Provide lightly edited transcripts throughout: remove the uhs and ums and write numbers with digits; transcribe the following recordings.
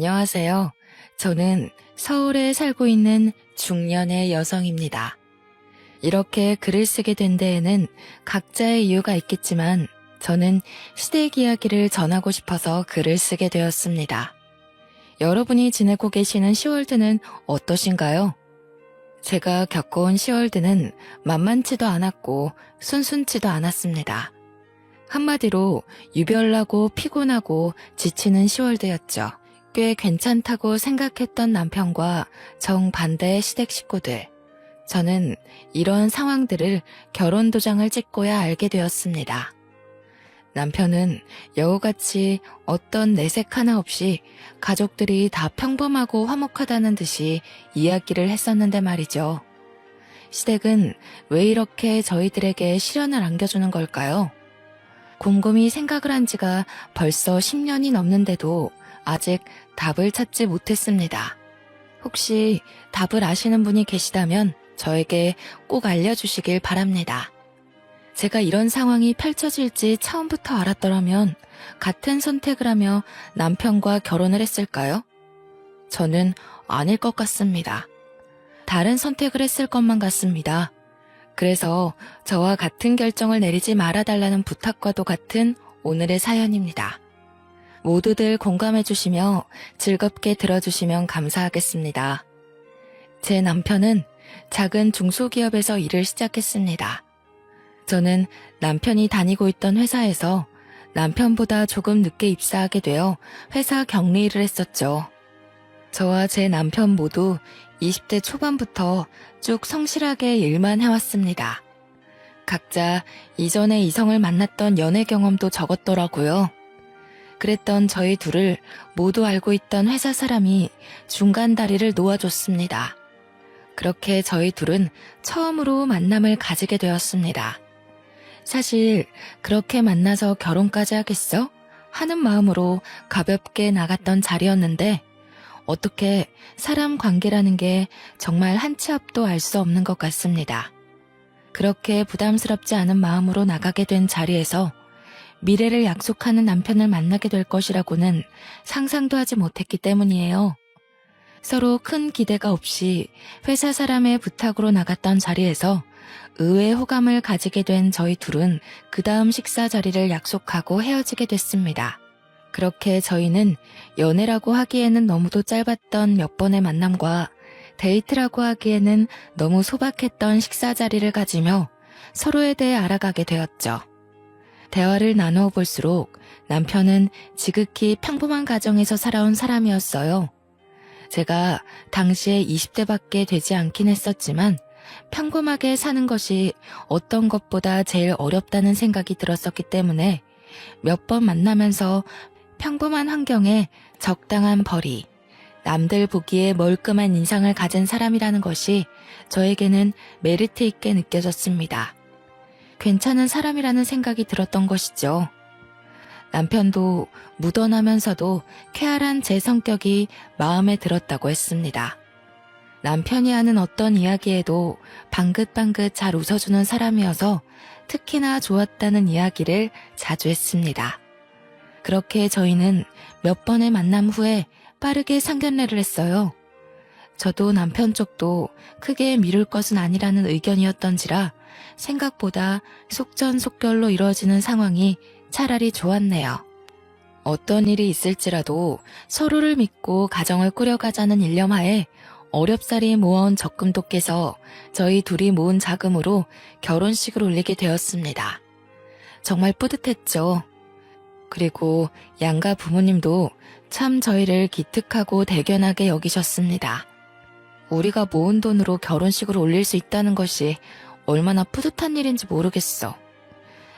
안녕하세요. 저는 서울에 살고 있는 중년의 여성입니다. 이렇게 글을 쓰게 된 데에는 각자의 이유가 있겠지만 저는 시댁 이야기를 전하고 싶어서 글을 쓰게 되었습니다. 여러분이 지내고 계시는 10월드는 어떠신가요? 제가 겪어온 10월드는 만만치도 않았고 순순치도 않았습니다. 한마디로 유별나고 피곤하고 지치는 10월드였죠. 꽤 괜찮다고 생각했던 남편과 정반대의 시댁 식구들. 저는 이런 상황들을 결혼 도장을 찍고야 알게 되었습니다. 남편은 여우같이 어떤 내색 하나 없이 가족들이 다 평범하고 화목하다는 듯이 이야기를 했었는데 말이죠. 시댁은 왜 이렇게 저희들에게 시련을 안겨주는 걸까요? 곰곰이 생각을 한 지가 벌써 10년이 넘는데도 아직 답을 찾지 못했습니다. 혹시 답을 아시는 분이 계시다면 저에게 꼭 알려주시길 바랍니다. 제가 이런 상황이 펼쳐질지 처음부터 알았더라면 같은 선택을 하며 남편과 결혼을 했을까요? 저는 아닐 것 같습니다. 다른 선택을 했을 것만 같습니다. 그래서 저와 같은 결정을 내리지 말아달라는 부탁과도 같은 오늘의 사연입니다. 모두들 공감해 주시며 즐겁게 들어주시면 감사하겠습니다. 제 남편은 작은 중소기업에서 일을 시작했습니다. 저는 남편이 다니고 있던 회사에서 남편보다 조금 늦게 입사하게 되어 회사 격리일을 했었죠. 저와 제 남편 모두 20대 초반부터 쭉 성실하게 일만 해왔습니다. 각자 이전에 이성을 만났던 연애 경험도 적었더라고요. 그랬던 저희 둘을 모두 알고 있던 회사 사람이 중간 다리를 놓아줬습니다. 그렇게 저희 둘은 처음으로 만남을 가지게 되었습니다. 사실 그렇게 만나서 결혼까지 하겠어? 하는 마음으로 가볍게 나갔던 자리였는데 어떻게 사람 관계라는 게 정말 한 치 앞도 알 수 없는 것 같습니다. 그렇게 부담스럽지 않은 마음으로 나가게 된 자리에서 미래를 약속하는 남편을 만나게 될 것이라고는 상상도 하지 못했기 때문이에요. 서로 큰 기대가 없이 회사 사람의 부탁으로 나갔던 자리에서 의외의 호감을 가지게 된 저희 둘은 그 다음 식사 자리를 약속하고 헤어지게 됐습니다. 그렇게 저희는 연애라고 하기에는 너무도 짧았던 몇 번의 만남과 데이트라고 하기에는 너무 소박했던 식사 자리를 가지며 서로에 대해 알아가게 되었죠. 대화를 나누어 볼수록 남편은 지극히 평범한 가정에서 살아온 사람이었어요. 제가 당시에 20대밖에 되지 않긴 했었지만 평범하게 사는 것이 어떤 것보다 제일 어렵다는 생각이 들었었기 때문에 몇 번 만나면서 평범한 환경에 적당한 벌이, 남들 보기에 멀끔한 인상을 가진 사람이라는 것이 저에게는 메리트 있게 느껴졌습니다. 괜찮은 사람이라는 생각이 들었던 것이죠. 남편도 무던하면서도 쾌활한 제 성격이 마음에 들었다고 했습니다. 남편이 하는 어떤 이야기에도 방긋방긋 잘 웃어주는 사람이어서 특히나 좋았다는 이야기를 자주 했습니다. 그렇게 저희는 몇 번의 만남 후에 빠르게 상견례를 했어요. 저도 남편 쪽도 크게 미룰 것은 아니라는 의견이었던지라 생각보다 속전속결로 이루어지는 상황이 차라리 좋았네요. 어떤 일이 있을지라도 서로를 믿고 가정을 꾸려가자는 일념하에 어렵사리 모아온 적금도 깨서 저희 둘이 모은 자금으로 결혼식을 올리게 되었습니다. 정말 뿌듯했죠. 그리고 양가 부모님도 참 저희를 기특하고 대견하게 여기셨습니다. 우리가 모은 돈으로 결혼식을 올릴 수 있다는 것이 얼마나 뿌듯한 일인지 모르겠어.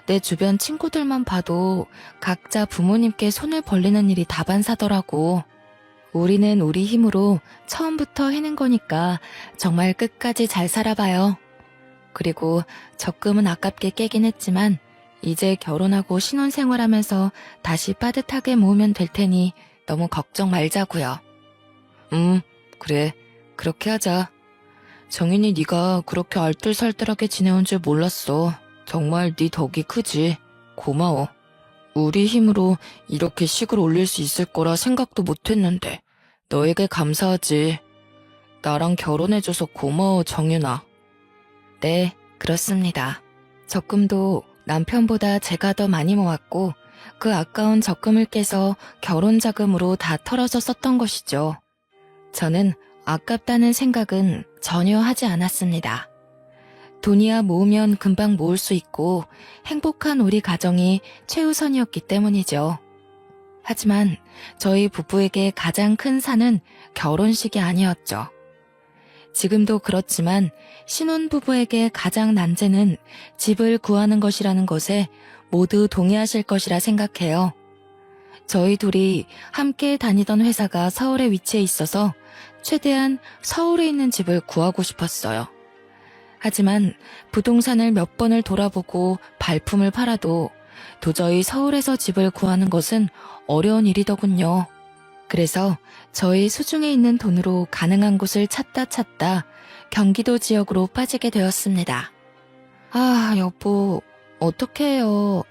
내 주변 친구들만 봐도 각자 부모님께 손을 벌리는 일이 다반사더라고. 우리는 우리 힘으로 처음부터 해낸 거니까 정말 끝까지 잘 살아봐요. 그리고 적금은 아깝게 깨긴 했지만 이제 결혼하고 신혼생활하면서 다시 빠듯하게 모으면 될 테니 너무 걱정 말자고요. 그래. 그렇게 하자. 정인이 네가 그렇게 알뜰살뜰하게 지내온 줄 몰랐어. 정말 네 덕이 크지. 고마워. 우리 힘으로 이렇게 식을 올릴 수 있을 거라 생각도 못했는데 너에게 감사하지. 나랑 결혼해줘서 고마워, 정윤아. 네, 그렇습니다. 적금도 남편보다 제가 더 많이 모았고 그 아까운 적금을 깨서 결혼 자금으로 다 털어서 썼던 것이죠. 저는 아깝다는 생각은 전혀 하지 않았습니다. 돈이야 모으면 금방 모을 수 있고 행복한 우리 가정이 최우선이었기 때문이죠. 하지만 저희 부부에게 가장 큰 산은 결혼식이 아니었죠. 지금도 그렇지만 신혼부부에게 가장 난제는 집을 구하는 것이라는 것에 모두 동의하실 것이라 생각해요. 저희 둘이 함께 다니던 회사가 서울에 위치해 있어서 최대한 서울에 있는 집을 구하고 싶었어요. 하지만 부동산을 몇 번을 돌아보고 발품을 팔아도 도저히 서울에서 집을 구하는 것은 어려운 일이더군요. 그래서 저희 수중에 있는 돈으로 가능한 곳을 찾다 경기도 지역으로 빠지게 되었습니다. 아, 여보, 어떡해요.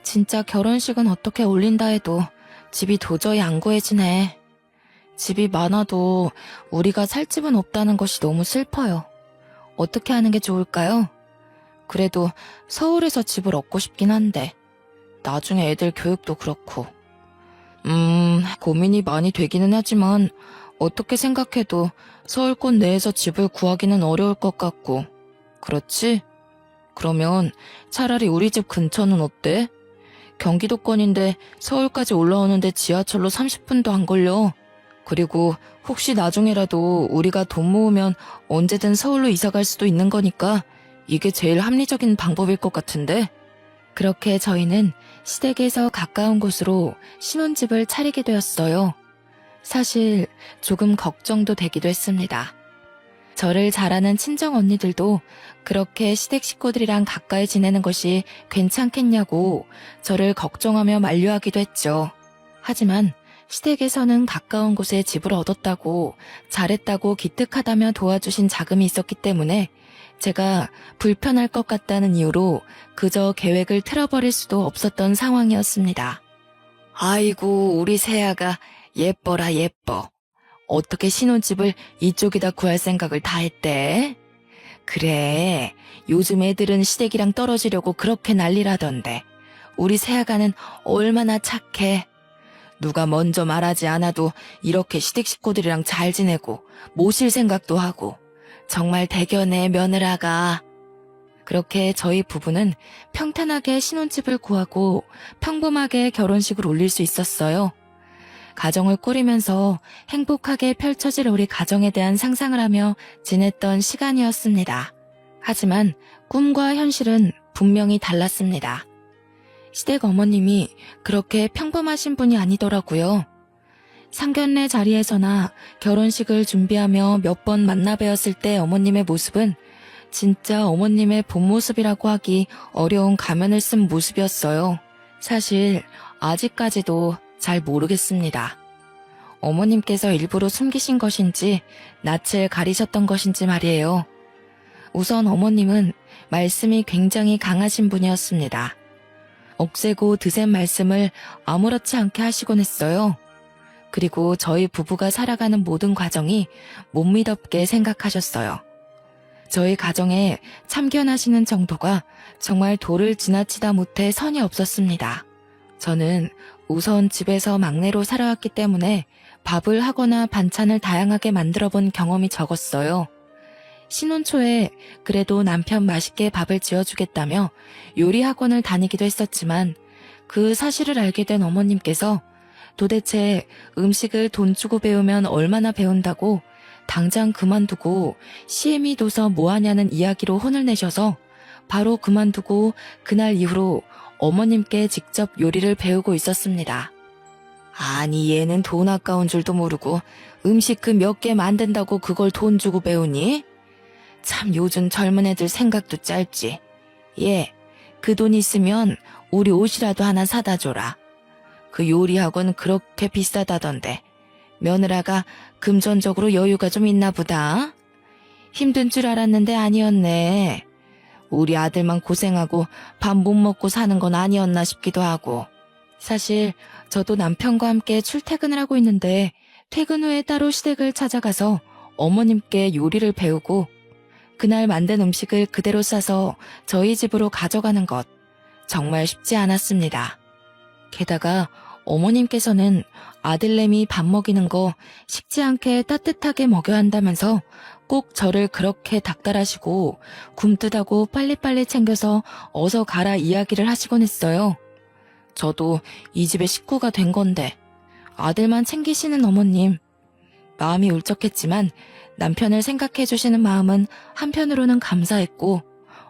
진짜 결혼식은 어떻게 올린다 해도 집이 도저히 안 구해지네. 집이 많아도 우리가 살 집은 없다는 것이 너무 슬퍼요. 어떻게 하는 게 좋을까요? 그래도 서울에서 집을 얻고 싶긴 한데 나중에 애들 교육도 그렇고. 고민이 많이 되기는 하지만 어떻게 생각해도 서울권 내에서 집을 구하기는 어려울 것 같고. 그렇지? 그러면 차라리 우리 집 근처는 어때? 경기도권인데 서울까지 올라오는데 지하철로 30분도 안 걸려. 그리고 혹시 나중에라도 우리가 돈 모으면 언제든 서울로 이사 갈 수도 있는 거니까 이게 제일 합리적인 방법일 것 같은데? 그렇게 저희는 시댁에서 가까운 곳으로 신혼집을 차리게 되었어요. 사실 조금 걱정도 되기도 했습니다. 저를 잘 아는 친정 언니들도 그렇게 시댁 식구들이랑 가까이 지내는 것이 괜찮겠냐고 저를 걱정하며 만류하기도 했죠. 하지만 시댁에서는 가까운 곳에 집을 얻었다고 잘했다고 기특하다며 도와주신 자금이 있었기 때문에 제가 불편할 것 같다는 이유로 그저 계획을 틀어버릴 수도 없었던 상황이었습니다. 아이고, 우리 새아가 예뻐라 예뻐. 어떻게 신혼집을 이쪽에다 구할 생각을 다 했대? 그래, 요즘 애들은 시댁이랑 떨어지려고 그렇게 난리라던데 우리 새아가는 얼마나 착해. 누가 먼저 말하지 않아도 이렇게 시댁 식구들이랑 잘 지내고 모실 생각도 하고 정말 대견해 며느라가. 그렇게 저희 부부는 평탄하게 신혼집을 구하고 평범하게 결혼식을 올릴 수 있었어요. 가정을 꾸리면서 행복하게 펼쳐질 우리 가정에 대한 상상을 하며 지냈던 시간이었습니다. 하지만 꿈과 현실은 분명히 달랐습니다. 시댁 어머님이 그렇게 평범하신 분이 아니더라고요. 상견례 자리에서나 결혼식을 준비하며 몇 번 만나 뵈었을 때 어머님의 모습은 진짜 어머님의 본 모습이라고 하기 어려운 가면을 쓴 모습이었어요. 사실 아직까지도 잘 모르겠습니다. 어머님께서 일부러 숨기신 것인지 낯을 가리셨던 것인지 말이에요. 우선 어머님은 말씀이 굉장히 강하신 분이었습니다. 억세고 드센 말씀을 아무렇지 않게 하시곤 했어요. 그리고 저희 부부가 살아가는 모든 과정이 못 믿었게 생각하셨어요. 저희 가정에 참견하시는 정도가 정말 도를 지나치다 못해 선이 없었습니다. 저는 우선 집에서 막내로 살아왔기 때문에 밥을 하거나 반찬을 다양하게 만들어 본 경험이 적었어요. 신혼 초에 그래도 남편 맛있게 밥을 지어주겠다며 요리 학원을 다니기도 했었지만 그 사실을 알게 된 어머님께서 도대체 음식을 돈 주고 배우면 얼마나 배운다고 당장 그만두고 CME 둬서 뭐하냐는 이야기로 혼을 내셔서 바로 그만두고 그날 이후로 어머님께 직접 요리를 배우고 있었습니다. 아니, 얘는 돈 아까운 줄도 모르고 음식 그 몇 개 만든다고 그걸 돈 주고 배우니? 참 요즘 젊은 애들 생각도 짧지. 얘, 그 돈 있으면 우리 옷이라도 하나 사다 줘라. 그 요리학원 그렇게 비싸다던데 며느라가 금전적으로 여유가 좀 있나 보다. 힘든 줄 알았는데 아니었네. 우리 아들만 고생하고 밥 못 먹고 사는 건 아니었나 싶기도 하고. 사실 저도 남편과 함께 출퇴근을 하고 있는데 퇴근 후에 따로 시댁을 찾아가서 어머님께 요리를 배우고 그날 만든 음식을 그대로 싸서 저희 집으로 가져가는 것 정말 쉽지 않았습니다. 게다가 어머님께서는 아들내미 밥 먹이는 거 식지 않게 따뜻하게 먹여야 한다면서 꼭 저를 그렇게 닥달하시고 굼뜨다고 빨리빨리 챙겨서 어서 가라 이야기를 하시곤 했어요. 저도 이 집의 식구가 된 건데 아들만 챙기시는 어머님. 마음이 울적했지만 남편을 생각해 주시는 마음은 한편으로는 감사했고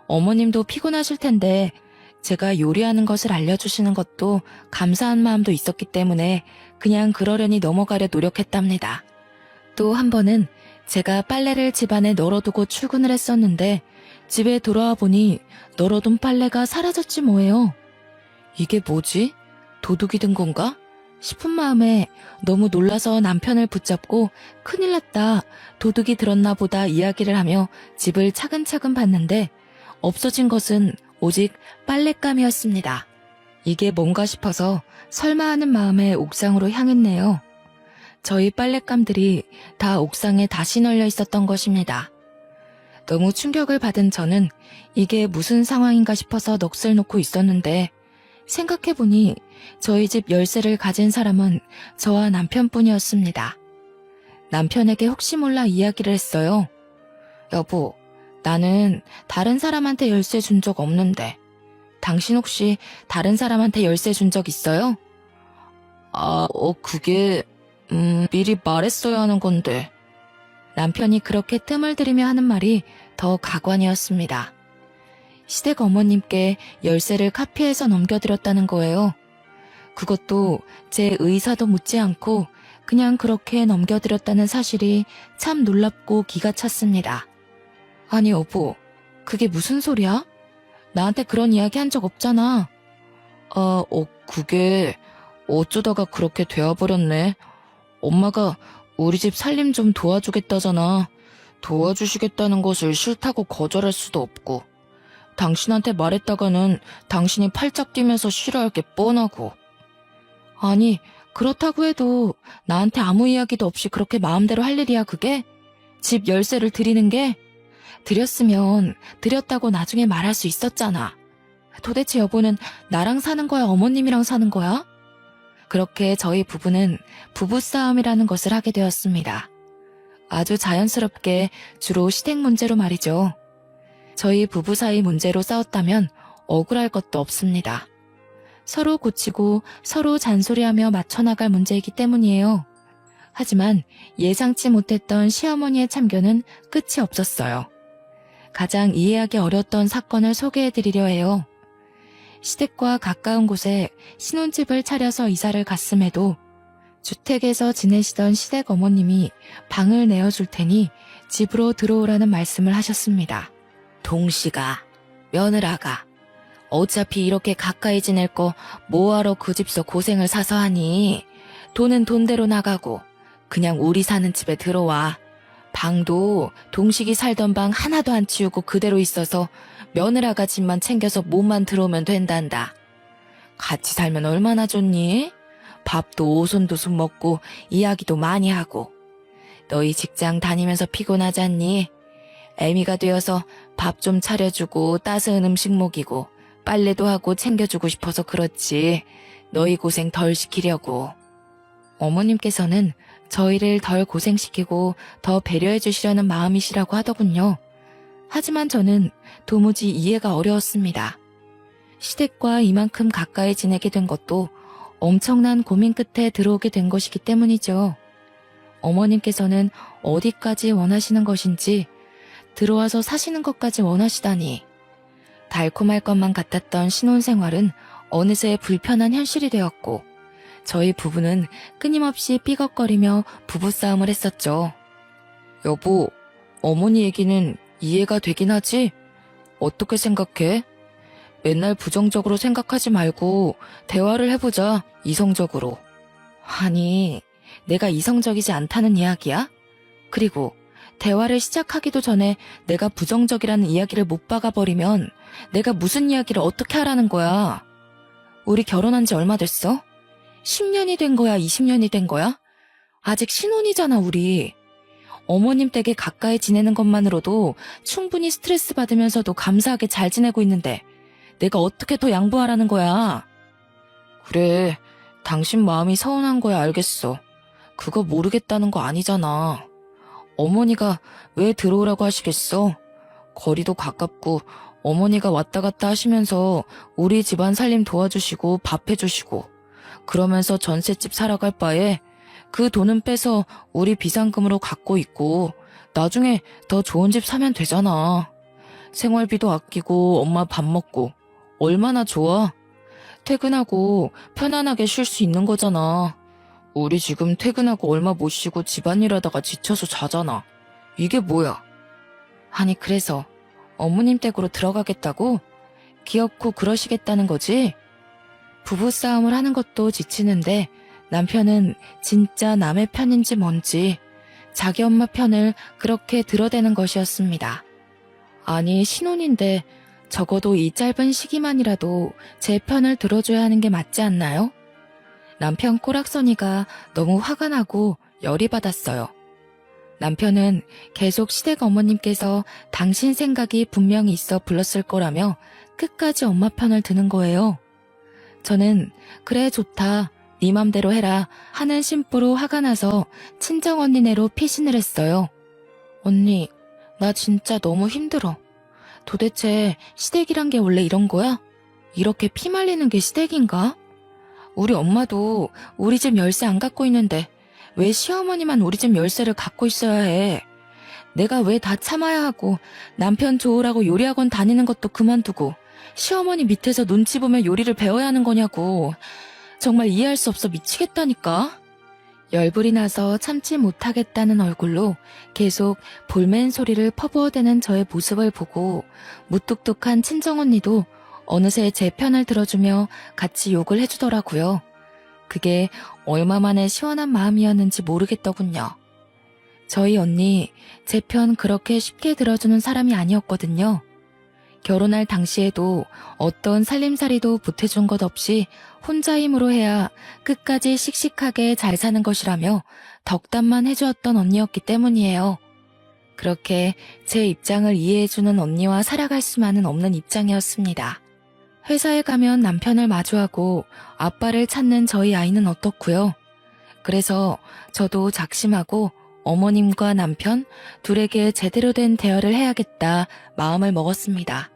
어머님도 피곤하실 텐데 제가 요리하는 것을 알려주시는 것도 감사한 마음도 있었기 때문에 그냥 그러려니 넘어가려 노력했답니다. 또 한 번은 제가 빨래를 집안에 널어두고 출근을 했었는데 집에 돌아와 보니 널어둔 빨래가 사라졌지 뭐예요. 이게 뭐지? 도둑이 든 건가? 싶은 마음에 너무 놀라서 남편을 붙잡고 큰일 났다, 도둑이 들었나 보다 이야기를 하며 집을 차근차근 봤는데 없어진 것은 오직 빨랫감이었습니다. 이게 뭔가 싶어서 설마 하는 마음에 옥상으로 향했네요. 저희 빨랫감들이 다 옥상에 다시 널려 있었던 것입니다. 너무 충격을 받은 저는 이게 무슨 상황인가 싶어서 넋을 놓고 있었는데 생각해보니 저희 집 열쇠를 가진 사람은 저와 남편뿐이었습니다. 남편에게 혹시 몰라 이야기를 했어요. 여보, 나는 다른 사람한테 열쇠 준 적 없는데 당신 혹시 다른 사람한테 열쇠 준 적 있어요? 그게 미리 말했어야 하는 건데. 남편이 그렇게 뜸을 들이며 하는 말이 더 가관이었습니다. 시댁 어머님께 열쇠를 카피해서 넘겨드렸다는 거예요. 그것도 제 의사도 묻지 않고 그냥 그렇게 넘겨드렸다는 사실이 참 놀랍고 기가 찼습니다. 아니 여보, 그게 무슨 소리야? 나한테 그런 이야기 한 적 없잖아. 그게 어쩌다가 그렇게 되어버렸네. 엄마가 우리 집 살림 좀 도와주겠다잖아. 도와주시겠다는 것을 싫다고 거절할 수도 없고 당신한테 말했다가는 당신이 팔짝 뛰면서 싫어할 게 뻔하고. 아니, 그렇다고 해도 나한테 아무 이야기도 없이 그렇게 마음대로 할 일이야 그게? 집 열쇠를 드리는 게? 드렸으면 드렸다고 나중에 말할 수 있었잖아. 도대체 여보는 나랑 사는 거야, 어머님이랑 사는 거야? 그렇게 저희 부부는 부부싸움이라는 것을 하게 되었습니다. 아주 자연스럽게 주로 시댁 문제로 말이죠. 저희 부부 사이 문제로 싸웠다면 억울할 것도 없습니다. 서로 고치고 서로 잔소리하며 맞춰나갈 문제이기 때문이에요. 하지만 예상치 못했던 시어머니의 참견은 끝이 없었어요. 가장 이해하기 어려웠던 사건을 소개해드리려 해요. 시댁과 가까운 곳에 신혼집을 차려서 이사를 갔음에도 주택에서 지내시던 시댁 어머님이 방을 내어줄 테니 집으로 들어오라는 말씀을 하셨습니다. 동씨가, 며느라가, 어차피 이렇게 가까이 지낼 거 뭐하러 그 집서 고생을 사서 하니? 돈은 돈대로 나가고 그냥 우리 사는 집에 들어와. 방도 동식이 살던 방 하나도 안 치우고 그대로 있어서 며느라가 집만 챙겨서 몸만 들어오면 된단다. 같이 살면 얼마나 좋니? 밥도 오손도손 먹고 이야기도 많이 하고. 너희 직장 다니면서 피곤하지 않니? 애미가 되어서 밥 좀 차려주고 따스한 음식 먹이고 빨래도 하고 챙겨주고 싶어서 그렇지. 너희 고생 덜 시키려고. 어머님께서는 저희를 덜 고생시키고 더 배려해 주시려는 마음이시라고 하더군요. 하지만 저는 도무지 이해가 어려웠습니다. 시댁과 이만큼 가까이 지내게 된 것도 엄청난 고민 끝에 들어오게 된 것이기 때문이죠. 어머님께서는 어디까지 원하시는 것인지 들어와서 사시는 것까지 원하시다니. 달콤할 것만 같았던 신혼생활은 어느새 불편한 현실이 되었고 저희 부부는 끊임없이 삐걱거리며 부부싸움을 했었죠. 여보, 어머니 얘기는 이해가 되긴 하지? 어떻게 생각해? 맨날 부정적으로 생각하지 말고 대화를 해보자, 이성적으로. 아니, 내가 이성적이지 않다는 이야기야? 그리고 대화를 시작하기도 전에 내가 부정적이라는 이야기를 못 박아버리면 내가 무슨 이야기를 어떻게 하라는 거야? 우리 결혼한 지 얼마 됐어? 10년이 된 거야, 20년이 된 거야? 아직 신혼이잖아, 우리. 어머님 댁에 가까이 지내는 것만으로도 충분히 스트레스 받으면서도 감사하게 잘 지내고 있는데 내가 어떻게 더 양보하라는 거야? 그래, 당신 마음이 서운한 거야, 알겠어. 그거 모르겠다는 거 아니잖아. 어머니가 왜 들어오라고 하시겠어? 거리도 가깝고 어머니가 왔다 갔다 하시면서 우리 집안 살림 도와주시고 밥 해주시고 그러면서 전셋집 살아갈 바에 그 돈은 빼서 우리 비상금으로 갖고 있고 나중에 더 좋은 집 사면 되잖아. 생활비도 아끼고 엄마 밥 먹고 얼마나 좋아. 퇴근하고 편안하게 쉴 수 있는 거잖아. 우리 지금 퇴근하고 얼마 못 쉬고 집안일 하다가 지쳐서 자잖아. 이게 뭐야? 아니 그래서 어머님 댁으로 들어가겠다고? 귀엽고 그러시겠다는 거지? 부부싸움을 하는 것도 지치는데 남편은 진짜 남의 편인지 뭔지 자기 엄마 편을 그렇게 들어대는 것이었습니다. 아니 신혼인데 적어도 이 짧은 시기만이라도 제 편을 들어줘야 하는 게 맞지 않나요? 남편 꼬락서니가 너무 화가 나고 열이 받았어요. 남편은 계속 시댁 어머님께서 당신 생각이 분명히 있어 불렀을 거라며 끝까지 엄마 편을 드는 거예요. 저는 그래 좋다, 네 맘대로 해라 하는 심보로 화가 나서 친정언니네로 피신을 했어요. 언니, 나 진짜 너무 힘들어. 도대체 시댁이란 게 원래 이런 거야? 이렇게 피 말리는 게 시댁인가? 우리 엄마도 우리 집 열쇠 안 갖고 있는데 왜 시어머니만 우리 집 열쇠를 갖고 있어야 해? 내가 왜 다 참아야 하고 남편 좋으라고 요리학원 다니는 것도 그만두고 시어머니 밑에서 눈치 보며 요리를 배워야 하는 거냐고. 정말 이해할 수 없어 미치겠다니까. 열불이 나서 참지 못하겠다는 얼굴로 계속 볼멘 소리를 퍼부어대는 저의 모습을 보고 무뚝뚝한 친정언니도 어느새 제 편을 들어주며 같이 욕을 해주더라고요. 그게 얼마만에 시원한 마음이었는지 모르겠더군요. 저희 언니 제 편 그렇게 쉽게 들어주는 사람이 아니었거든요. 결혼할 당시에도 어떤 살림살이도 보태준 것 없이 혼자 힘으로 해야 끝까지 씩씩하게 잘 사는 것이라며 덕담만 해주었던 언니였기 때문이에요. 그렇게 제 입장을 이해해주는 언니와 살아갈 수만은 없는 입장이었습니다. 회사에 가면 남편을 마주하고 아빠를 찾는 저희 아이는 어떻고요? 그래서 저도 작심하고 어머님과 남편 둘에게 제대로 된 대화를 해야겠다 마음을 먹었습니다.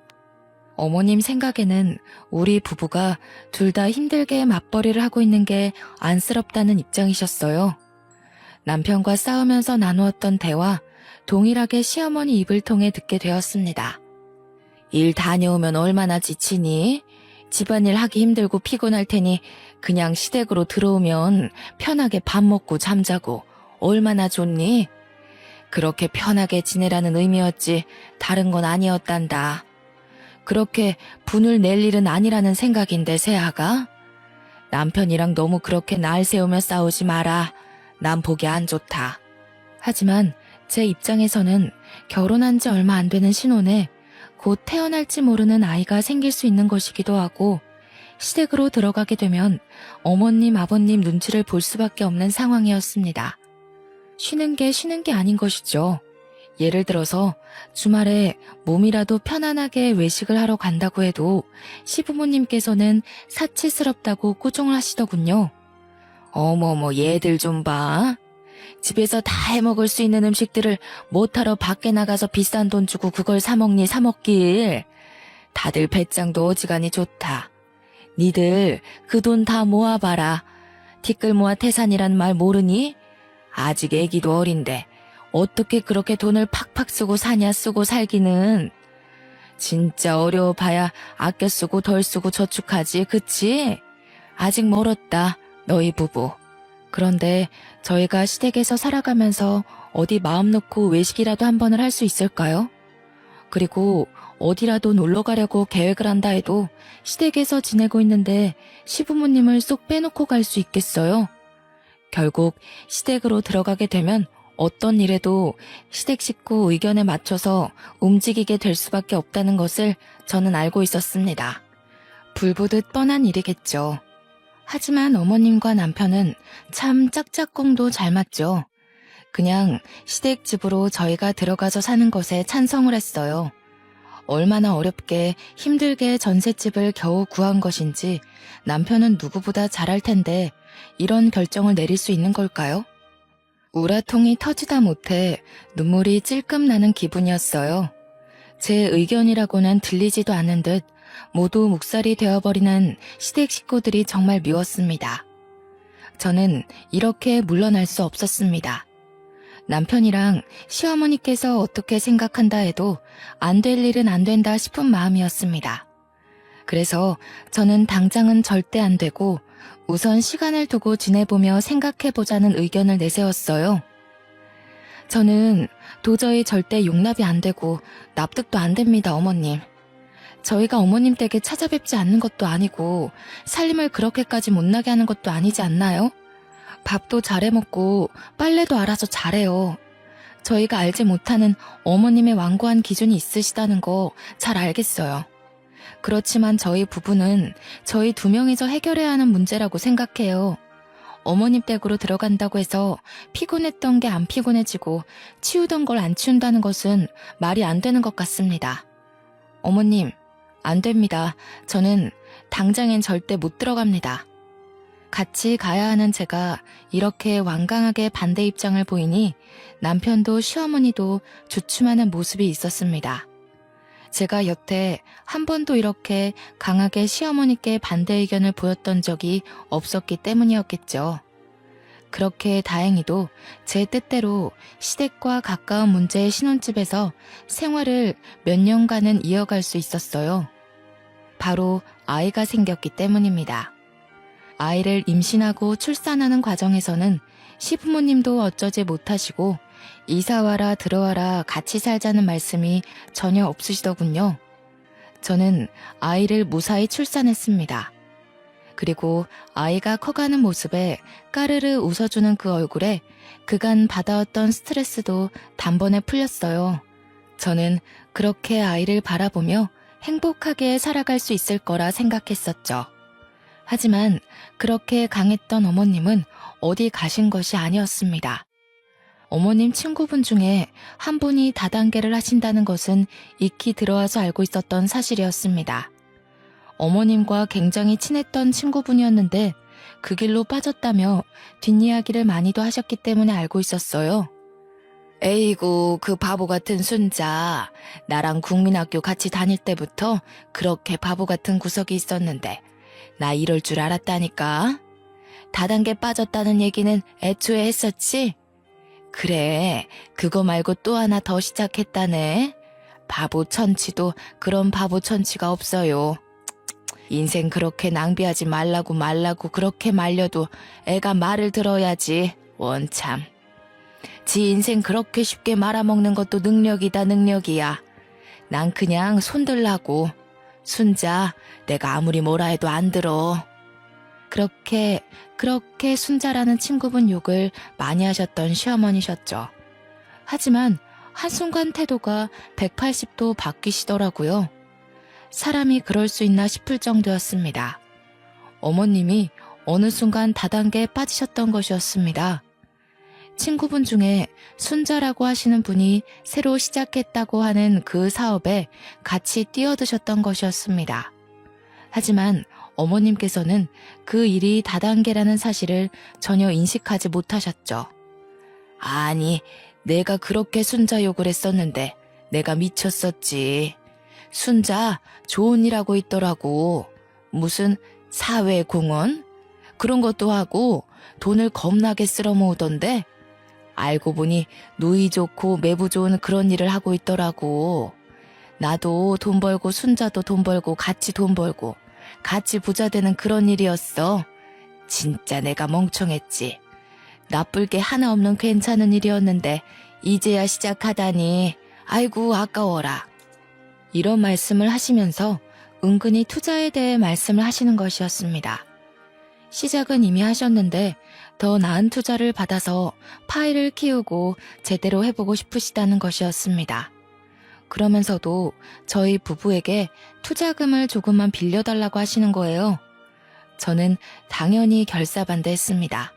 어머님 생각에는 우리 부부가 둘 다 힘들게 맞벌이를 하고 있는 게 안쓰럽다는 입장이셨어요. 남편과 싸우면서 나누었던 대화, 동일하게 시어머니 입을 통해 듣게 되었습니다. 일 다녀오면 얼마나 지치니? 집안일 하기 힘들고 피곤할 테니 그냥 시댁으로 들어오면 편하게 밥 먹고 잠자고 얼마나 좋니? 그렇게 편하게 지내라는 의미였지 다른 건 아니었단다. 그렇게 분을 낼 일은 아니라는 생각인데 세아가? 남편이랑 너무 그렇게 날 세우며 싸우지 마라. 난 보기 안 좋다. 하지만 제 입장에서는 결혼한 지 얼마 안 되는 신혼에 곧 태어날지 모르는 아이가 생길 수 있는 것이기도 하고 시댁으로 들어가게 되면 어머님, 아버님 눈치를 볼 수밖에 없는 상황이었습니다. 쉬는 게 아닌 것이죠. 예를 들어서 주말에 몸이라도 편안하게 외식을 하러 간다고 해도 시부모님께서는 사치스럽다고 꾸중을 하시더군요. 어머머 얘들 좀 봐. 집에서 다 해먹을 수 있는 음식들을 못하러 밖에 나가서 비싼 돈 주고 그걸 사먹니 사먹길. 다들 배짱도 어지간히 좋다. 니들 그 돈 다 모아봐라. 티끌 모아 태산이란 말 모르니? 아직 애기도 어린데 어떻게 그렇게 돈을 팍팍 쓰고 사냐 쓰고 살기는. 진짜 어려워봐야 아껴 쓰고 덜 쓰고 저축하지 그치? 아직 멀었다 너희 부부. 그런데 저희가 시댁에서 살아가면서 어디 마음 놓고 외식이라도 한 번을 할 수 있을까요? 그리고 어디라도 놀러 가려고 계획을 한다 해도 시댁에서 지내고 있는데 시부모님을 쏙 빼놓고 갈 수 있겠어요? 결국 시댁으로 들어가게 되면 어떤 일에도 시댁 식구 의견에 맞춰서 움직이게 될 수밖에 없다는 것을 저는 알고 있었습니다. 불보듯 뻔한 일이겠죠. 하지만 어머님과 남편은 참 짝짝꿍도 잘 맞죠. 그냥 시댁집으로 저희가 들어가서 사는 것에 찬성을 했어요. 얼마나 어렵게 힘들게 전셋집을 겨우 구한 것인지 남편은 누구보다 잘할 텐데 이런 결정을 내릴 수 있는 걸까요? 우라통이 터지다 못해 눈물이 찔끔 나는 기분이었어요. 제 의견이라고는 들리지도 않는 듯 모두 묵살이 되어버리는 시댁 식구들이 정말 미웠습니다. 저는 이렇게 물러날 수 없었습니다. 남편이랑 시어머니께서 어떻게 생각한다 해도 안 될 일은 안 된다 싶은 마음이었습니다. 그래서 저는 당장은 절대 안 되고 우선 시간을 두고 지내보며 생각해보자는 의견을 내세웠어요. 저는 도저히 절대 용납이 안 되고 납득도 안 됩니다, 어머님. 저희가 어머님 댁에 찾아뵙지 않는 것도 아니고 살림을 그렇게까지 못나게 하는 것도 아니지 않나요? 밥도 잘해 먹고 빨래도 알아서 잘해요. 저희가 알지 못하는 어머님의 완고한 기준이 있으시다는 거 잘 알겠어요. 그렇지만 저희 부부는 저희 두 명이서 해결해야 하는 문제라고 생각해요. 어머님 댁으로 들어간다고 해서 피곤했던 게 안 피곤해지고 치우던 걸 안 치운다는 것은 말이 안 되는 것 같습니다. 어머님, 안 됩니다. 저는 당장엔 절대 못 들어갑니다. 같이 가야 하는 제가 이렇게 완강하게 반대 입장을 보이니 남편도 시어머니도 주춤하는 모습이 있었습니다. 제가 여태 한 번도 이렇게 강하게 시어머니께 반대 의견을 보였던 적이 없었기 때문이었겠죠. 그렇게 다행히도 제 뜻대로 시댁과 가까운 문제의 신혼집에서 생활을 몇 년간은 이어갈 수 있었어요. 바로 아이가 생겼기 때문입니다. 아이를 임신하고 출산하는 과정에서는 시부모님도 어쩌지 못하시고 이사와라 들어와라 같이 살자는 말씀이 전혀 없으시더군요. 저는 아이를 무사히 출산했습니다. 그리고 아이가 커가는 모습에 까르르 웃어주는 그 얼굴에 그간 받아왔던 스트레스도 단번에 풀렸어요. 저는 그렇게 아이를 바라보며 행복하게 살아갈 수 있을 거라 생각했었죠. 하지만 그렇게 강했던 어머님은 어디 가신 것이 아니었습니다. 어머님 친구분 중에 한 분이 다단계를 하신다는 것은 익히 들어와서 알고 있었던 사실이었습니다. 어머님과 굉장히 친했던 친구분이었는데 그 길로 빠졌다며 뒷이야기를 많이도 하셨기 때문에 알고 있었어요. 에이구, 그 바보 같은 순자. 나랑 국민학교 같이 다닐 때부터 그렇게 바보 같은 구석이 있었는데 나 이럴 줄 알았다니까. 다단계 빠졌다는 얘기는 애초에 했었지? 그래, 그거 말고 또 하나 더 시작했다네. 바보 천치도 그런 바보 천치가 없어요. 인생 그렇게 낭비하지 말라고 그렇게 말려도 애가 말을 들어야지. 원참. 지 인생 그렇게 쉽게 말아먹는 것도 능력이다, 능력이야. 난 그냥 손들라고. 순자, 내가 아무리 뭐라 해도 안 들어. 그렇게 순자라는 친구분 욕을 많이 하셨던 시어머니셨죠. 하지만 한순간 태도가 180도 바뀌시더라고요. 사람이 그럴 수 있나 싶을 정도였습니다. 어머님이 어느 순간 다단계에 빠지셨던 것이었습니다. 친구분 중에 순자라고 하시는 분이 새로 시작했다고 하는 그 사업에 같이 뛰어드셨던 것이었습니다. 하지만 어머님께서는 그 일이 다단계라는 사실을 전혀 인식하지 못하셨죠. 아니, 내가 그렇게 순자 욕을 했었는데 내가 미쳤었지. 순자 좋은 일 하고 있더라고. 무슨 사회공헌? 그런 것도 하고 돈을 겁나게 쓸어 모으던데 알고 보니 누이 좋고 매부 좋은 그런 일을 하고 있더라고. 나도 돈 벌고 순자도 돈 벌고 같이 돈 벌고 같이 부자 되는 그런 일이었어. 진짜 내가 멍청했지. 나쁠 게 하나 없는 괜찮은 일이었는데 이제야 시작하다니 아이고 아까워라. 이런 말씀을 하시면서 은근히 투자에 대해 말씀을 하시는 것이었습니다. 시작은 이미 하셨는데 더 나은 투자를 받아서 파일을 키우고 제대로 해보고 싶으시다는 것이었습니다. 그러면서도 저희 부부에게 투자금을 조금만 빌려달라고 하시는 거예요. 저는 당연히 결사반대했습니다.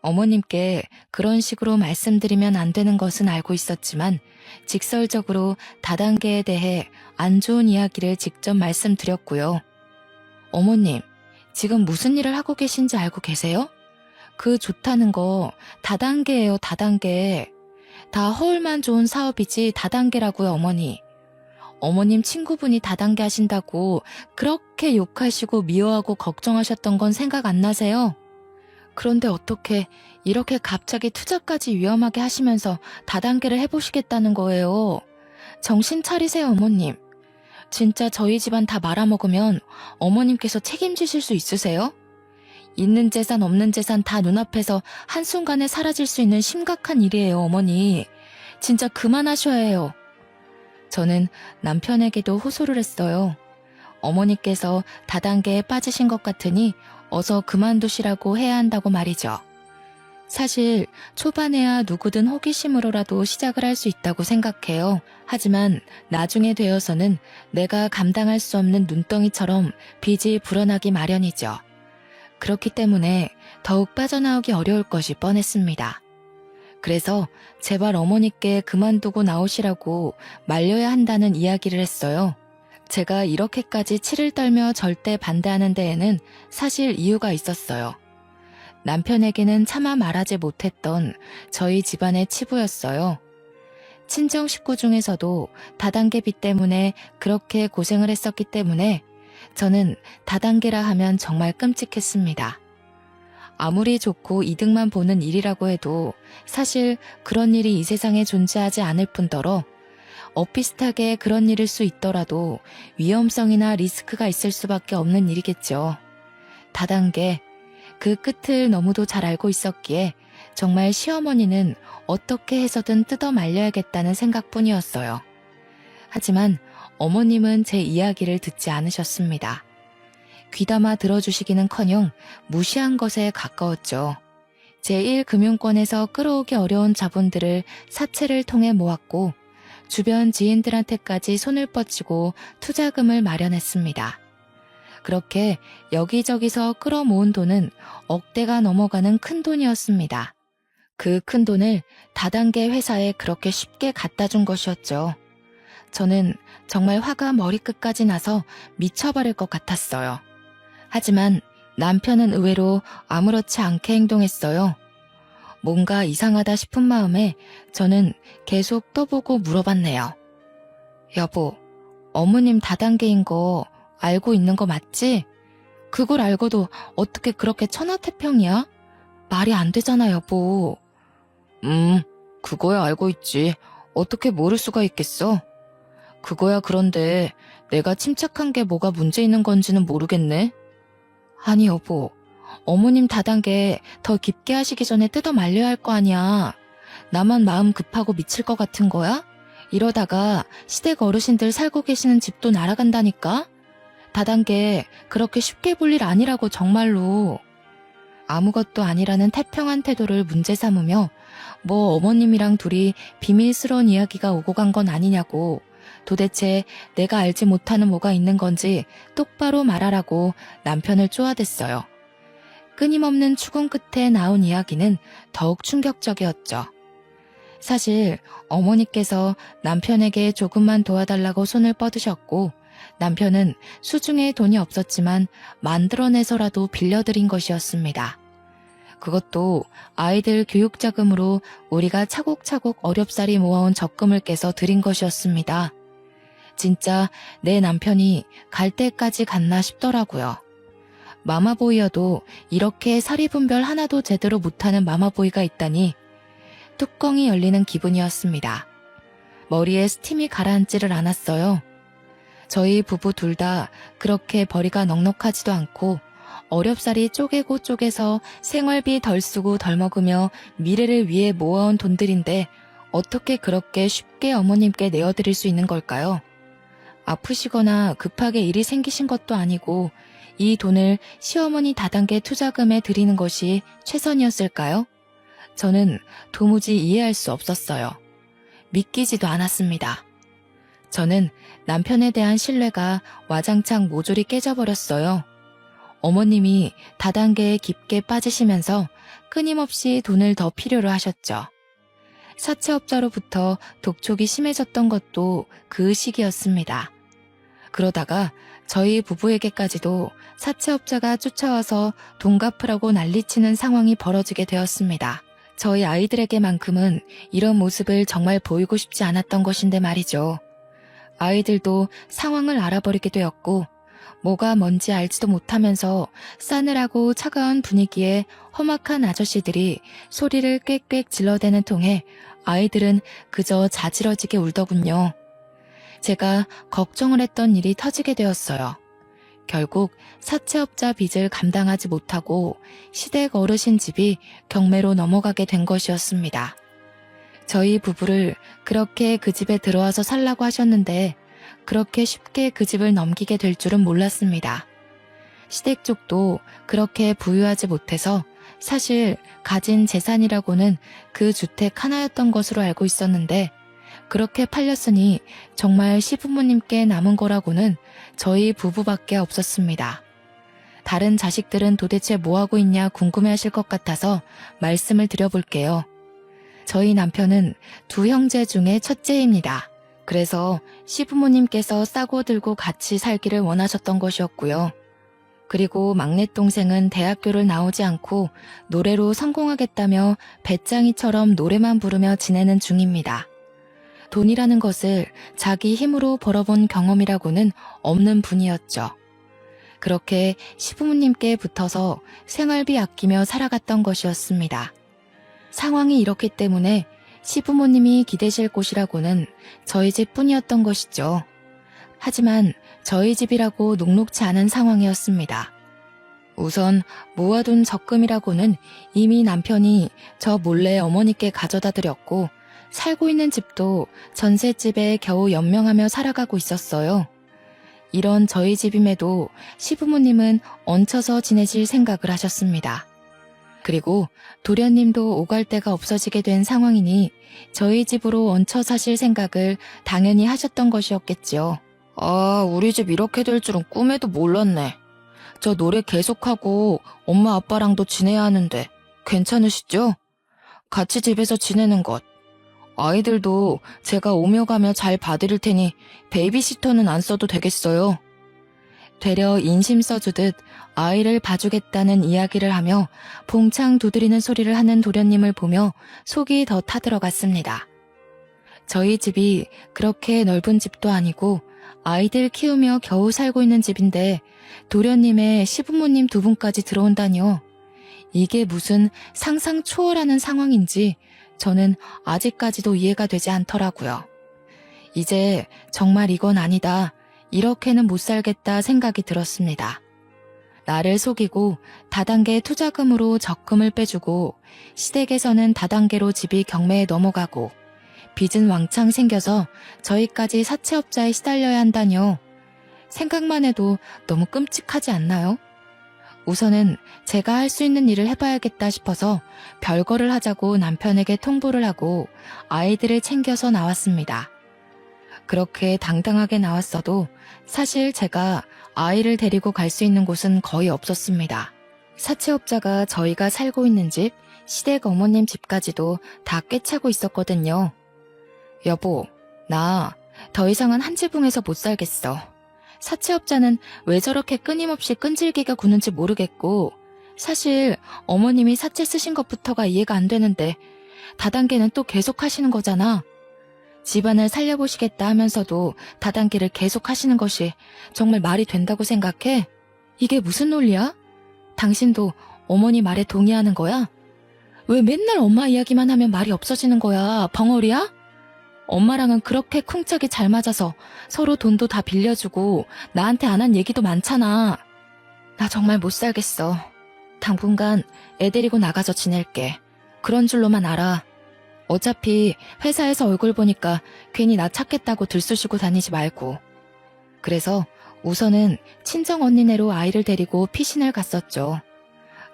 어머님께 그런 식으로 말씀드리면 안 되는 것은 알고 있었지만 직설적으로 다단계에 대해 안 좋은 이야기를 직접 말씀드렸고요. 어머님, 지금 무슨 일을 하고 계신지 알고 계세요? 그 좋다는 거 다단계예요, 다단계. 다 허울만 좋은 사업이지 다단계라고요, 어머니. 어머님 친구분이 다단계 하신다고 그렇게 욕하시고 미워하고 걱정하셨던 건 생각 안 나세요? 그런데 어떻게 이렇게 갑자기 투자까지 위험하게 하시면서 다단계를 해보시겠다는 거예요? 정신 차리세요, 어머님. 진짜 저희 집안 다 말아먹으면 어머님께서 책임지실 수 있으세요? 있는 재산 없는 재산 다 눈앞에서 한순간에 사라질 수 있는 심각한 일이에요, 어머니. 진짜 그만하셔야 해요. 저는 남편에게도 호소를 했어요. 어머니께서 다단계에 빠지신 것 같으니 어서 그만두시라고 해야 한다고 말이죠. 사실 초반에야 누구든 호기심으로라도 시작을 할 수 있다고 생각해요. 하지만 나중에 되어서는 내가 감당할 수 없는 눈덩이처럼 빚이 불어나기 마련이죠. 그렇기 때문에 더욱 빠져나오기 어려울 것이 뻔했습니다. 그래서 제발 어머니께 그만두고 나오시라고 말려야 한다는 이야기를 했어요. 제가 이렇게까지 치를 떨며 절대 반대하는 데에는 사실 이유가 있었어요. 남편에게는 차마 말하지 못했던 저희 집안의 치부였어요. 친정 식구 중에서도 다단계 빚 때문에 그렇게 고생을 했었기 때문에 저는 다단계라 하면 정말 끔찍했습니다. 아무리 좋고 이득만 보는 일이라고 해도 사실 그런 일이 이 세상에 존재하지 않을 뿐더러 엇비슷하게 그런 일일 수 있더라도 위험성이나 리스크가 있을 수밖에 없는 일이겠죠. 다단계, 그 끝을 너무도 잘 알고 있었기에 정말 시어머니는 어떻게 해서든 뜯어 말려야겠다는 생각뿐이었어요. 하지만 어머님은 제 이야기를 듣지 않으셨습니다. 귀담아 들어주시기는커녕 무시한 것에 가까웠죠. 제1금융권에서 끌어오기 어려운 자본들을 사채를 통해 모았고 주변 지인들한테까지 손을 뻗치고 투자금을 마련했습니다. 그렇게 여기저기서 끌어모은 돈은 억대가 넘어가는 큰 돈이었습니다. 그 큰 돈을 다단계 회사에 그렇게 쉽게 갖다 준 것이었죠. 저는 정말 화가 머리끝까지 나서 미쳐버릴 것 같았어요. 하지만 남편은 의외로 아무렇지 않게 행동했어요. 뭔가 이상하다 싶은 마음에 저는 계속 떠보고 물어봤네요. 여보, 어머님 다단계인 거 알고 있는 거 맞지? 그걸 알고도 어떻게 그렇게 천하태평이야? 말이 안 되잖아, 여보. 그거야 알고 있지. 어떻게 모를 수가 있겠어? 그거야 그런데 내가 침착한 게 뭐가 문제 있는 건지는 모르겠네. 아니 여보, 어머님 다단계 더 깊게 하시기 전에 뜯어 말려야 할 거 아니야. 나만 마음 급하고 미칠 것 같은 거야? 이러다가 시댁 어르신들 살고 계시는 집도 날아간다니까? 다단계 그렇게 쉽게 볼 일 아니라고 정말로. 아무것도 아니라는 태평한 태도를 문제 삼으며 뭐 어머님이랑 둘이 비밀스러운 이야기가 오고 간 건 아니냐고, 도대체 내가 알지 못하는 뭐가 있는 건지 똑바로 말하라고 남편을 쪼아댔어요. 끊임없는 추궁 끝에 나온 이야기는 더욱 충격적이었죠. 사실 어머니께서 남편에게 조금만 도와달라고 손을 뻗으셨고 남편은 수중에 돈이 없었지만 만들어내서라도 빌려드린 것이었습니다. 그것도 아이들 교육자금으로 우리가 차곡차곡 어렵사리 모아온 적금을 깨서 드린 것이었습니다. 진짜 내 남편이 갈 때까지 갔나 싶더라고요. 마마보이여도 이렇게 사리분별 하나도 제대로 못하는 마마보이가 있다니 뚜껑이 열리는 기분이었습니다. 머리에 스팀이 가라앉지를 않았어요. 저희 부부 둘 다 그렇게 벌이가 넉넉하지도 않고 어렵사리 쪼개고 쪼개서 생활비 덜 쓰고 덜 먹으며 미래를 위해 모아온 돈들인데 어떻게 그렇게 쉽게 어머님께 내어드릴 수 있는 걸까요? 아프시거나 급하게 일이 생기신 것도 아니고 이 돈을 시어머니 다단계 투자금에 드리는 것이 최선이었을까요? 저는 도무지 이해할 수 없었어요. 믿기지도 않았습니다. 저는 남편에 대한 신뢰가 와장창 모조리 깨져버렸어요. 어머님이 다단계에 깊게 빠지시면서 끊임없이 돈을 더 필요로 하셨죠. 사채업자로부터 독촉이 심해졌던 것도 그 시기였습니다. 그러다가 저희 부부에게까지도 사채업자가 쫓아와서 돈 갚으라고 난리치는 상황이 벌어지게 되었습니다. 저희 아이들에게만큼은 이런 모습을 정말 보이고 싶지 않았던 것인데 말이죠. 아이들도 상황을 알아버리게 되었고 뭐가 뭔지 알지도 못하면서 싸늘하고 차가운 분위기에 험악한 아저씨들이 소리를 꽥꽥 질러대는 통에 아이들은 그저 자지러지게 울더군요. 제가 걱정을 했던 일이 터지게 되었어요. 결국 사채업자 빚을 감당하지 못하고 시댁 어르신 집이 경매로 넘어가게 된 것이었습니다. 저희 부부를 그렇게 그 집에 들어와서 살라고 하셨는데 그렇게 쉽게 그 집을 넘기게 될 줄은 몰랐습니다. 시댁 쪽도 그렇게 부유하지 못해서 사실 가진 재산이라고는 그 주택 하나였던 것으로 알고 있었는데 그렇게 팔렸으니 정말 시부모님께 남은 거라고는 저희 부부밖에 없었습니다. 다른 자식들은 도대체 뭐하고 있냐 궁금해하실 것 같아서 말씀을 드려볼게요. 저희 남편은 두 형제 중에 첫째입니다. 그래서 시부모님께서 싸고 들고 같이 살기를 원하셨던 것이었고요. 그리고 막내 동생은 대학교를 나오지 않고 노래로 성공하겠다며 배짱이처럼 노래만 부르며 지내는 중입니다. 돈이라는 것을 자기 힘으로 벌어본 경험이라고는 없는 분이었죠. 그렇게 시부모님께 붙어서 생활비 아끼며 살아갔던 것이었습니다. 상황이 이렇기 때문에 시부모님이 기대실 곳이라고는 저희 집뿐이었던 것이죠. 하지만 저희 집이라고 녹록지 않은 상황이었습니다. 우선 모아둔 적금이라고는 이미 남편이 저 몰래 어머니께 가져다 드렸고 살고 있는 집도 전셋집에 겨우 연명하며 살아가고 있었어요. 이런 저희 집임에도 시부모님은 얹혀서 지내실 생각을 하셨습니다. 그리고 도련님도 오갈 데가 없어지게 된 상황이니 저희 집으로 얹혀 사실 생각을 당연히 하셨던 것이었겠지요. 아, 우리 집 이렇게 될 줄은 꿈에도 몰랐네. 저 노래 계속하고 엄마 아빠랑도 지내야 하는데 괜찮으시죠? 같이 집에서 지내는 것. 아이들도 제가 오며 가며 잘 봐드릴 테니 베이비시터는 안 써도 되겠어요. 되려 인심 써주듯 아이를 봐주겠다는 이야기를 하며 봉창 두드리는 소리를 하는 도련님을 보며 속이 더 타들어갔습니다. 저희 집이 그렇게 넓은 집도 아니고 아이들 키우며 겨우 살고 있는 집인데 도련님의 시부모님 두 분까지 들어온다니요. 이게 무슨 상상 초월하는 상황인지 저는 아직까지도 이해가 되지 않더라고요. 이제 정말 이건 아니다. 이렇게는 못 살겠다 생각이 들었습니다. 나를 속이고 다단계 투자금으로 적금을 빼주고 시댁에서는 다단계로 집이 경매에 넘어가고 빚은 왕창 생겨서 저희까지 사채업자에 시달려야 한다뇨. 생각만 해도 너무 끔찍하지 않나요? 우선은 제가 할 수 있는 일을 해봐야겠다 싶어서 별거를 하자고 남편에게 통보를 하고 아이들을 챙겨서 나왔습니다. 그렇게 당당하게 나왔어도 사실 제가 아이를 데리고 갈 수 있는 곳은 거의 없었습니다. 사채업자가 저희가 살고 있는 집, 시댁 어머님 집까지도 다 꿰차고 있었거든요. 여보, 나 더 이상은 한 지붕에서 못 살겠어. 사채업자는 왜 저렇게 끊임없이 끈질기게 구는지 모르겠고 사실 어머님이 사채 쓰신 것부터가 이해가 안 되는데 다단계는 또 계속 하시는 거잖아. 집안을 살려보시겠다 하면서도 다단계를 계속 하시는 것이 정말 말이 된다고 생각해? 이게 무슨 논리야? 당신도 어머니 말에 동의하는 거야? 왜 맨날 엄마 이야기만 하면 말이 없어지는 거야? 벙어리야? 엄마랑은 그렇게 쿵짝이 잘 맞아서 서로 돈도 다 빌려주고 나한테 안 한 얘기도 많잖아. 나 정말 못 살겠어. 당분간 애 데리고 나가서 지낼게. 그런 줄로만 알아. 어차피 회사에서 얼굴 보니까 괜히 나 찾겠다고 들쑤시고 다니지 말고. 그래서 우선은 친정 언니네로 아이를 데리고 피신을 갔었죠.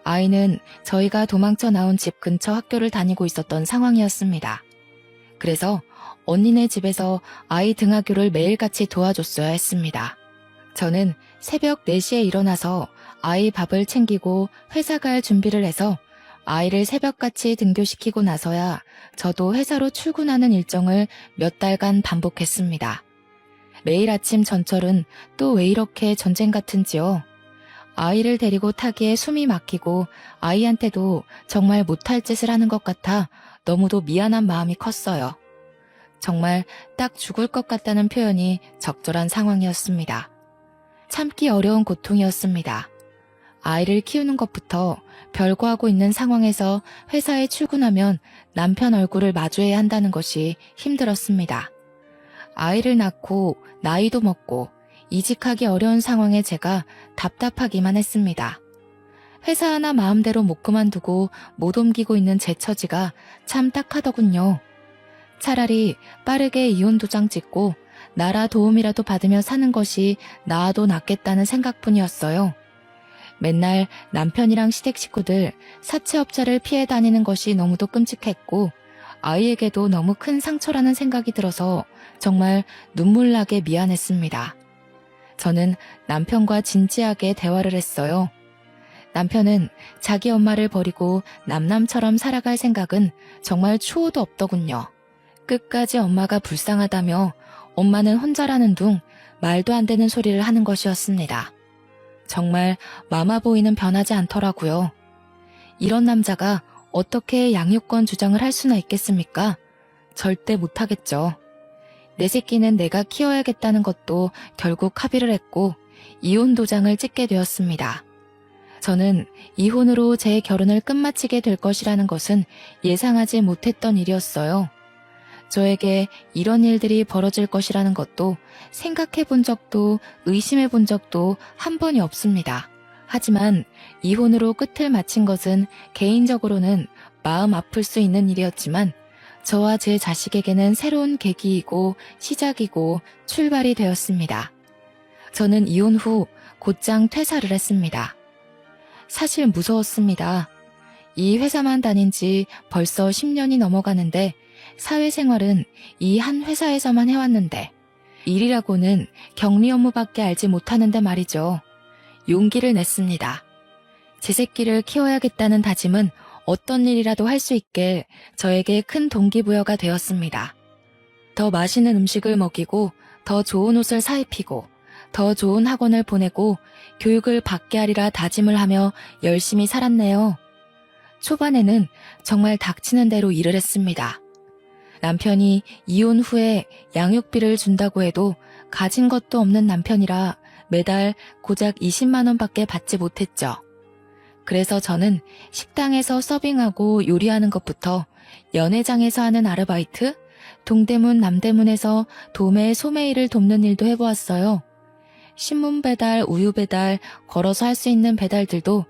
아이는 저희가 도망쳐 나온 집 근처 학교를 다니고 있었던 상황이었습니다. 그래서 언니네 집에서 아이 등하교를 매일같이 도와줬어야 했습니다. 저는 새벽 4시에 일어나서 아이 밥을 챙기고 회사 갈 준비를 해서 아이를 새벽같이 등교시키고 나서야 저도 회사로 출근하는 일정을 몇 달간 반복했습니다. 매일 아침 전철은 또 왜 이렇게 전쟁 같은지요? 아이를 데리고 타기에 숨이 막히고 아이한테도 정말 못할 짓을 하는 것 같아 너무도 미안한 마음이 컸어요. 정말 딱 죽을 것 같다는 표현이 적절한 상황이었습니다. 참기 어려운 고통이었습니다. 아이를 키우는 것부터 별거하고 있는 상황에서 회사에 출근하면 남편 얼굴을 마주해야 한다는 것이 힘들었습니다. 아이를 낳고 나이도 먹고 이직하기 어려운 상황에 제가 답답하기만 했습니다. 회사 하나 마음대로 못 그만두고 못 옮기고 있는 제 처지가 참 딱하더군요. 차라리 빠르게 이혼 도장 찍고 나라 도움이라도 받으며 사는 것이 나아도 낫겠다는 생각뿐이었어요. 맨날 남편이랑 시댁 식구들 사채업자를 피해 다니는 것이 너무도 끔찍했고 아이에게도 너무 큰 상처라는 생각이 들어서 정말 눈물나게 미안했습니다. 저는 남편과 진지하게 대화를 했어요. 남편은 자기 엄마를 버리고 남남처럼 살아갈 생각은 정말 추호도 없더군요. 끝까지 엄마가 불쌍하다며 엄마는 혼자라는 둥 말도 안 되는 소리를 하는 것이었습니다. 정말 마마보이는 변하지 않더라고요. 이런 남자가 어떻게 양육권 주장을 할 수나 있겠습니까? 절대 못하겠죠. 내 새끼는 내가 키워야겠다는 것도 결국 합의를 했고 이혼 도장을 찍게 되었습니다. 저는 이혼으로 제 결혼을 끝마치게 될 것이라는 것은 예상하지 못했던 일이었어요. 저에게 이런 일들이 벌어질 것이라는 것도 생각해 본 적도 의심해 본 적도 한 번이 없습니다. 하지만 이혼으로 끝을 마친 것은 개인적으로는 마음 아플 수 있는 일이었지만 저와 제 자식에게는 새로운 계기이고 시작이고 출발이 되었습니다. 저는 이혼 후 곧장 퇴사를 했습니다. 사실 무서웠습니다. 이 회사만 다닌 지 벌써 10년이 넘어가는데 사회생활은 이 한 회사에서만 해왔는데 일이라고는 격리 업무밖에 알지 못하는데 말이죠. 용기를 냈습니다. 제 새끼를 키워야겠다는 다짐은 어떤 일이라도 할 수 있게 저에게 큰 동기부여가 되었습니다. 더 맛있는 음식을 먹이고 더 좋은 옷을 사입히고 더 좋은 학원을 보내고 교육을 받게 하리라 다짐을 하며 열심히 살았네요. 초반에는 정말 닥치는 대로 일을 했습니다. 남편이 이혼 후에 양육비를 준다고 해도 가진 것도 없는 남편이라 매달 고작 20만 원밖에 받지 못했죠. 그래서 저는 식당에서 서빙하고 요리하는 것부터 연회장에서 하는 아르바이트, 동대문 남대문에서 도매 소매 일을 돕는 일도 해보았어요. 신문 배달, 우유 배달, 걸어서 할 수 있는 배달들도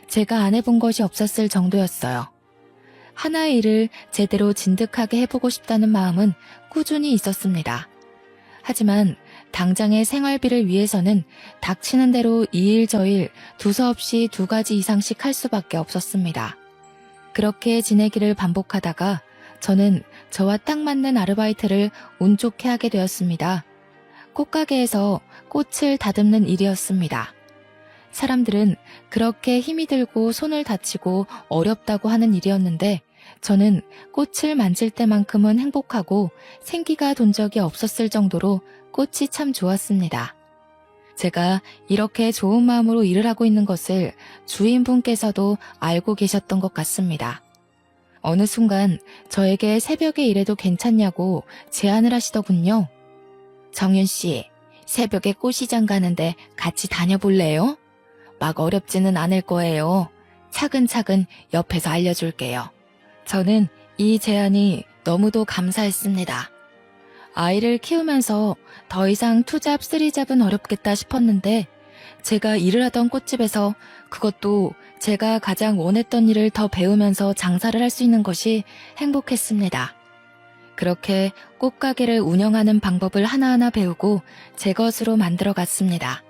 제가 안 해본 것이 없었을 정도였어요. 하나의 일을 제대로 진득하게 해보고 싶다는 마음은 꾸준히 있었습니다. 하지만 당장의 생활비를 위해서는 닥치는 대로 이 일 저 일 두서없이 2가지 이상씩 할 수밖에 없었습니다. 그렇게 지내기를 반복하다가 저는 저와 딱 맞는 아르바이트를 운 좋게 하게 되었습니다. 꽃가게에서 꽃을 다듬는 일이었습니다. 사람들은 그렇게 힘이 들고 손을 다치고 어렵다고 하는 일이었는데 저는 꽃을 만질 때만큼은 행복하고 생기가 돈 적이 없었을 정도로 꽃이 참 좋았습니다. 제가 이렇게 좋은 마음으로 일을 하고 있는 것을 주인분께서도 알고 계셨던 것 같습니다. 어느 순간 저에게 새벽에 일해도 괜찮냐고 제안을 하시더군요. 정윤 씨, 새벽에 꽃시장 가는데 같이 다녀볼래요? 막 어렵지는 않을 거예요. 차근차근 옆에서 알려줄게요. 저는 이 제안이 너무도 감사했습니다. 아이를 키우면서 더 이상 투잡, 쓰리잡은 어렵겠다 싶었는데 제가 일을 하던 꽃집에서 그것도 제가 가장 원했던 일을 더 배우면서 장사를 할 수 있는 것이 행복했습니다. 그렇게 꽃가게를 운영하는 방법을 하나하나 배우고 제 것으로 만들어갔습니다.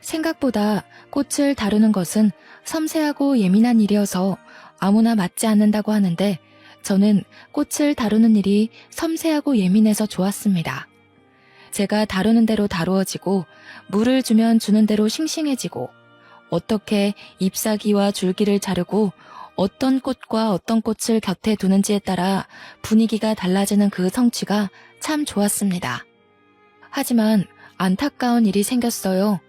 생각보다 꽃을 다루는 것은 섬세하고 예민한 일이어서 아무나 맞지 않는다고 하는데 저는 꽃을 다루는 일이 섬세하고 예민해서 좋았습니다. 제가 다루는 대로 다루어지고 물을 주면 주는 대로 싱싱해지고 어떻게 잎사귀와 줄기를 자르고 어떤 꽃과 어떤 꽃을 곁에 두는지에 따라 분위기가 달라지는 그 성취가 참 좋았습니다. 하지만 안타까운 일이 생겼어요.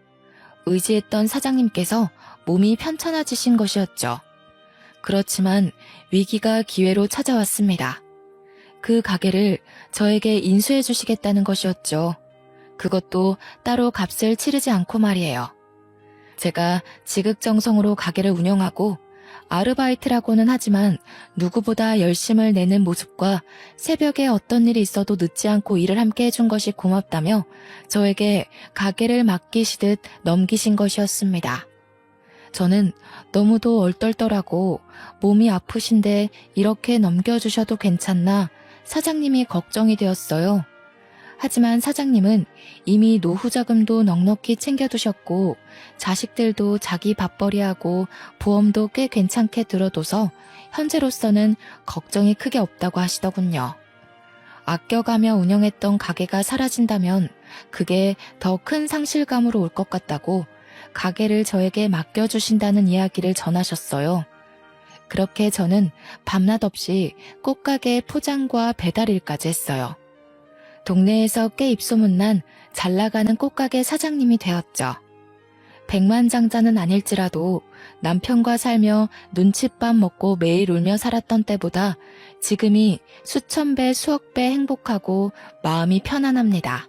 의지했던 사장님께서 몸이 편찮아지신 것이었죠. 그렇지만 위기가 기회로 찾아왔습니다. 그 가게를 저에게 인수해 주시겠다는 것이었죠. 그것도 따로 값을 치르지 않고 말이에요. 제가 지극정성으로 가게를 운영하고 아르바이트라고는 하지만 누구보다 열심을 내는 모습과 새벽에 어떤 일이 있어도 늦지 않고 일을 함께 해준 것이 고맙다며 저에게 가게를 맡기시듯 넘기신 것이었습니다. 저는 너무도 얼떨떨하고 몸이 아프신데 이렇게 넘겨주셔도 괜찮나 사장님이 걱정이 되었어요. 하지만 사장님은 이미 노후 자금도 넉넉히 챙겨두셨고 자식들도 자기 밥벌이하고 보험도 꽤 괜찮게 들어둬서 현재로서는 걱정이 크게 없다고 하시더군요. 아껴가며 운영했던 가게가 사라진다면 그게 더 큰 상실감으로 올 것 같다고 가게를 저에게 맡겨주신다는 이야기를 전하셨어요. 그렇게 저는 밤낮 없이 꽃가게 포장과 배달 일까지 했어요. 동네에서 꽤 입소문난 잘나가는 꽃가게 사장님이 되었죠. 백만장자는 아닐지라도 남편과 살며 눈칫밥 먹고 매일 울며 살았던 때보다 지금이 수천 배, 수억 배 행복하고 마음이 편안합니다.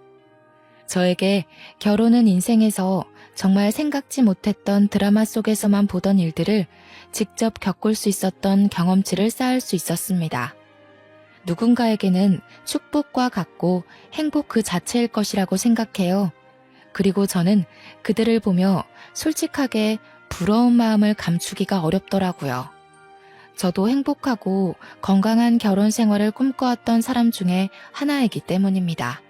저에게 결혼은 인생에서 정말 생각지 못했던 드라마 속에서만 보던 일들을 직접 겪을 수 있었던 경험치를 쌓을 수 있었습니다. 누군가에게는 축복과 같고 행복 그 자체일 것이라고 생각해요. 그리고 저는 그들을 보며 솔직하게 부러운 마음을 감추기가 어렵더라고요. 저도 행복하고 건강한 결혼 생활을 꿈꿔왔던 사람 중에 하나이기 때문입니다.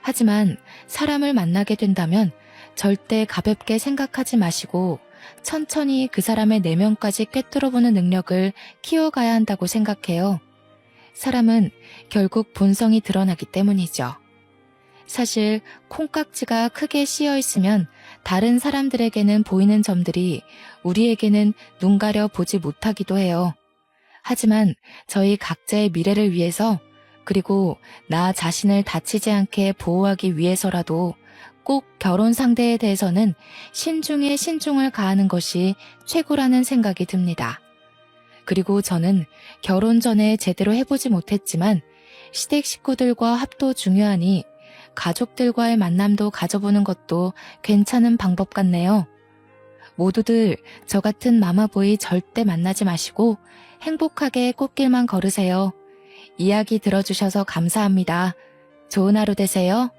하지만 사람을 만나게 된다면 절대 가볍게 생각하지 마시고 천천히 그 사람의 내면까지 꿰뚫어보는 능력을 키워가야 한다고 생각해요. 사람은 결국 본성이 드러나기 때문이죠. 사실 콩깍지가 크게 씌어 있으면 다른 사람들에게는 보이는 점들이 우리에게는 눈 가려 보지 못하기도 해요. 하지만 저희 각자의 미래를 위해서 그리고 나 자신을 다치지 않게 보호하기 위해서라도 꼭 결혼 상대에 대해서는 신중에 신중을 가하는 것이 최고라는 생각이 듭니다. 그리고 저는 결혼 전에 제대로 해보지 못했지만 시댁 식구들과 합도 중요하니 가족들과의 만남도 가져보는 것도 괜찮은 방법 같네요. 모두들 저 같은 마마보이 절대 만나지 마시고 행복하게 꽃길만 걸으세요. 이야기 들어주셔서 감사합니다. 좋은 하루 되세요.